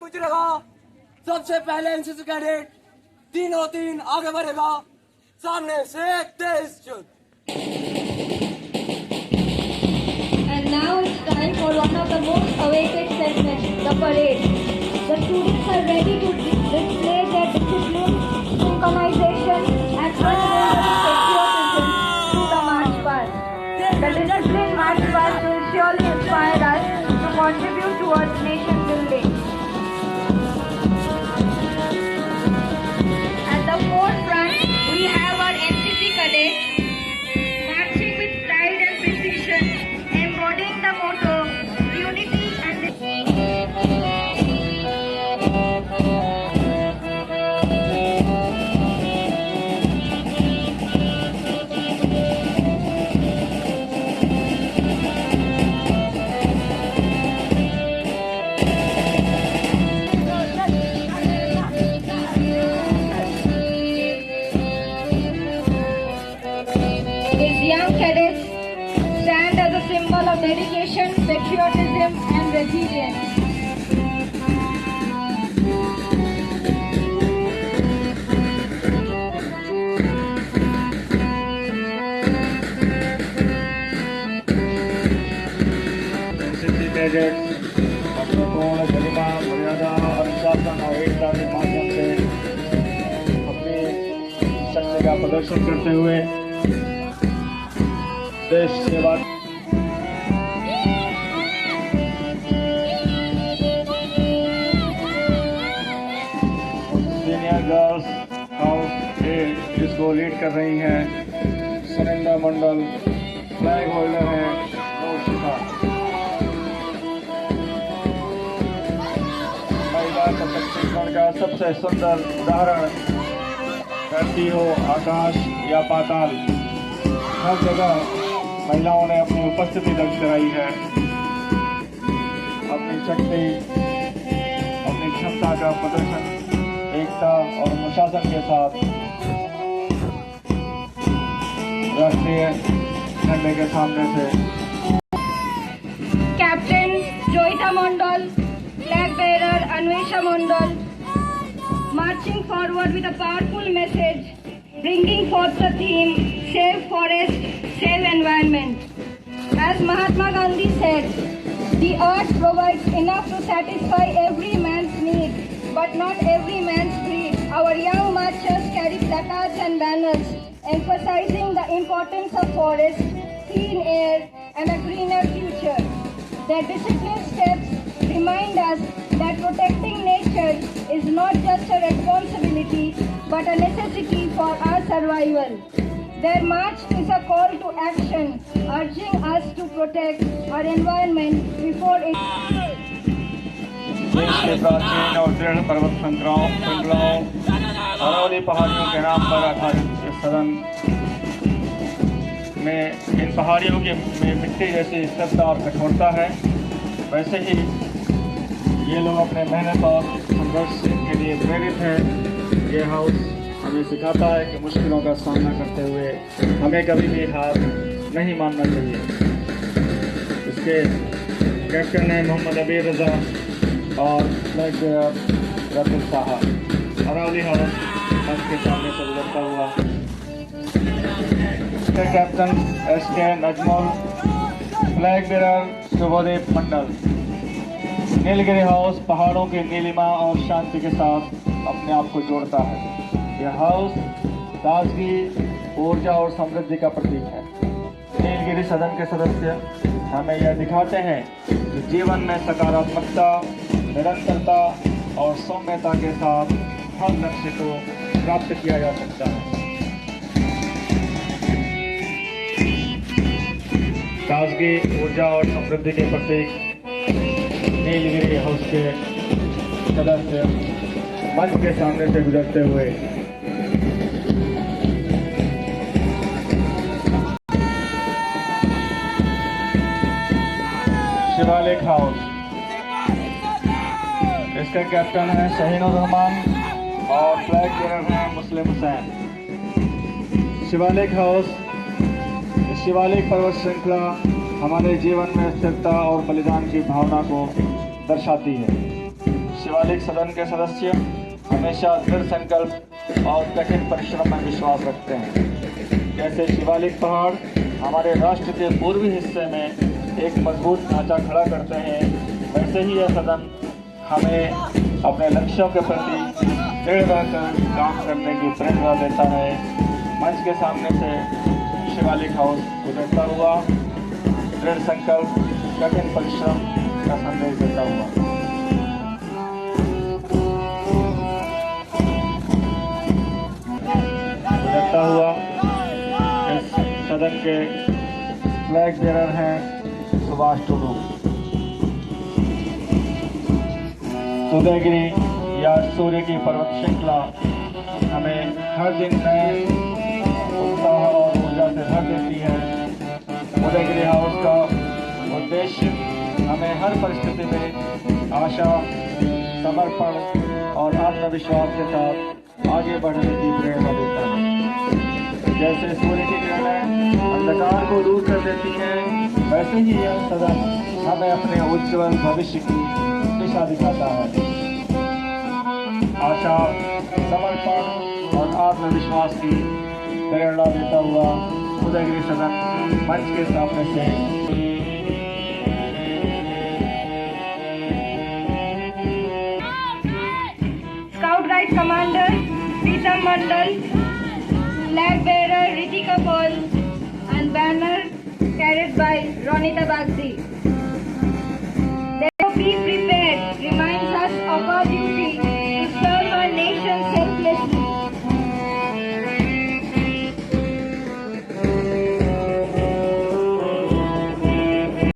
गुजरेगा सबसे पहले एनसीसी कैडेट 303 आगे बढ़ेगा सामने से 23 जून। And now it's time for one of the most awaited segments, the parade. The students are ready to display their discipline, synchronization, and unwavering patriotism through the march past. The disciplined march past will surely inspire us to contribute towards nation building. At the forefront, we have our NCC cadets marching with pride and precision, embodying the motto, unity and These young cadets stand as a symbol of dedication, patriotism and resilience. NCC cadets अपनी पूर्ण गरिमा मर्यादा अनुशासन और एकता के माध्यम से अपनी शक्ति का प्रदर्शन करते हुए देश सेवा सीनियर गर्ल्स हाउस ए जिसको लीड कर रही हैं सुनिंदा मंडल, फ्लैग होल्डर हैं नौशिखा। महिला सशक्तिकरण का सबसे सुंदर उदाहरण धरती हो, आकाश या पाताल, हर जगह महिलाओं ने अपनी उपस्थिति दर्ज कराई है। अपनी शक्ति, अपनी क्षमता का प्रदर्शन एकता और अनुशासन के साथ राष्ट्रीय झंडे के सामने से Captain Joyita Mondal, flag bearer Anvesha Mondal, marching forward with a powerful message, bringing forth the theme, Save Forest, Save Environment. As Mahatma Gandhi said, the earth provides enough to satisfy every man's need, but not every man's greed. Our young marchers carry placards and banners emphasizing the importance of forests, clean air, and a greener future. Their disciplined steps remind us that protecting nature is not just a responsibility, but a necessity for our survival. Their march is a call to action, urging us to protect our environment before it. देश के प्राचीन और दृढ़ पर्वत श्रृंखलाओं अरावली पहाड़ियों के नाम पर आधारित इस सदन में इन पहाड़ियों के में मिट्टी जैसी स्थिरता और कठोरता है। वैसे ही ये लोग अपने मेहनत और संघर्ष के लिए प्रेरित हैं। ये हाउस हमें सिखाता है कि मुश्किलों का सामना करते हुए हमें कभी भी हार नहीं मानना चाहिए। इसके कैप्टन हैं मोहम्मद अबीर रजा और flag bearer Ratan Saha. Aravali house मंच के सामने से गुजरता हुआ captain SK Najmul, flag bearer Shubhdeep Mandal. Nilgiri house पहाड़ों की नीलिमा और शांति के साथ अपने आप को जोड़ता है। यह हाउस ताजगी, ऊर्जा और समृद्धि का प्रतीक है। नीलगिरी सदन के सदस्य हमें यह दिखाते हैं कि जीवन में सकारात्मकता, निरंतरता और सौम्यता के साथ हर लक्ष्य को प्राप्त किया जा सकता है। ताजगी, ऊर्जा और समृद्धि के प्रतीक नीलगिरी हाउस के सदस्य मंच के सामने से गुजरते हुए शिवालिक हाउस, इसका कैप्टन है शहीनुर रहमान और फ्लैग बेयर हैं मुस्लिम हुसैन। शिवालिक हाउस, शिवालिक पर्वत श्रृंखला हमारे जीवन में स्थिरता और बलिदान की भावना को दर्शाती है। शिवालिक सदन के सदस्य हमेशा दृढ़ संकल्प और कठिन परिश्रम में विश्वास रखते हैं। जैसे शिवालिक पहाड़ हमारे राष्ट्र के पूर्वी हिस्से में एक मजबूत ढांचा खड़ा करते हैं, वैसे ही यह सदन हमें अपने लक्ष्यों के प्रति दृढ़ रहकर काम करने की प्रेरणा देता है। मंच के सामने से शिवालिक हाउस गुजरता हुआ दृढ़ संकल्प कठिन परिश्रम का संदेश देता हुआ। गुजरता हुआ इस सदन के फ्लैग बेरर हैं सुभाष टुडू। उदयगिरी या सूर्य की पर्वत श्रृंखला हमें हर दिन नए उत्साह और ऊर्जा से भर देती है। उदयगिरी हाउस का उद्देश्य हमें हर परिस्थिति में आशा, समर्पण और आत्मविश्वास के साथ आगे बढ़ने की प्रेरणा देता है। जैसे सूर्य की किरणें अंधकार को दूर कर देती हैं, वैसे ही यह सदन हमें अपने उज्जवल भविष्य की दिशा दिखाता है। आशा, समर्पण और आत्मविश्वास की प्रेरणा देता हुआ उदयगिरी सदन मंच के सामने से Scout Guide Commander Pritam Mandal, Flag Bearer Ritika Paul, and banner carried by Ronita Bagzi.